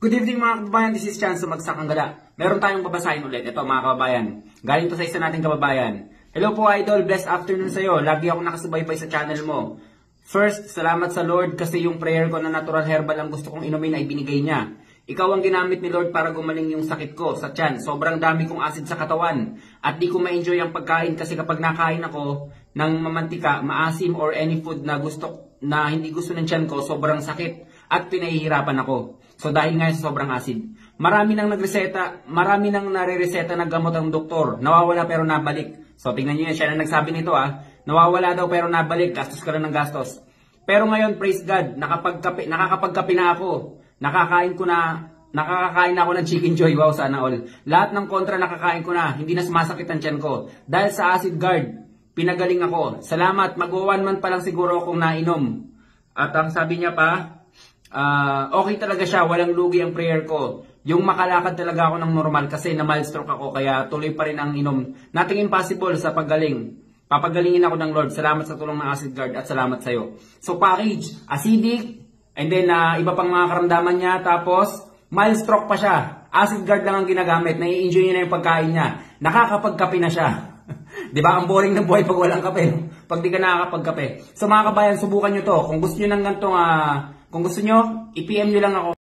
Good evening mga kababayan, this is Chance Sumagsak ang Gala. Meron tayong babasahin ulit. Ito mga kababayan, galing to sa isa nating kababayan. Hello po idol, blessed afternoon sa iyo. Lagi ako nakasubaybay sa channel mo. First, salamat sa Lord kasi yung prayer ko na natural herbal ang gusto kong inumin ay binigay niya. Ikaw ang ginamit ni Lord para gumaling yung sakit ko sa tiyan. Sobrang dami kong acid sa katawan. At di ko ma-enjoy ang pagkain kasi kapag nakain ako ng mamantika, maasim or any food na hindi gusto ng tiyan ko, sobrang sakit at pinahihirapan ako. So dahil nga sa sobrang acid, marami nang nare-reseta ng gamot ang doktor. Nawawala pero nabalik. So tingnan niyo yan, siya na nagsabi nito nawawala daw pero nabalik, gastos ka lang ng gastos. Pero ngayon, praise God, nakakapagkape na ako. Nakakain na ako ng Chicken Joy. Wow, sana all. Lahat ng kontra nakakain ko na. Hindi na sumasakit ang tiyan ko. Dahil sa Acid Guard, pinagaling ako. Salamat. Mag-1 month pa lang siguro akong nainom. At ang sabi niya pa, okay talaga siya. Walang lugi ang prayer ko. Yung makalakad talaga ako ng normal kasi na mild stroke ako. Kaya tuloy pa rin ang inom. Nothing impossible sa paggaling. Papagalingin ako ng Lord. Salamat sa tulong ng Acid Guard at salamat sa iyo. So package, acidic, and then iba pang mga karamdaman niya, tapos mild stroke pa siya. Acid Guard lang ang ginagamit, nai-enjoy niya na yung pagkain niya. Nakakapagkape na siya. 'Di ba? Ang boring ng buhay pag walang kape, pag di ka nakakapagkape. So mga kabayan, subukan niyo 'to. Kung gusto niyo ng ganitong kung gusto niyo, i-PM niyo lang ako.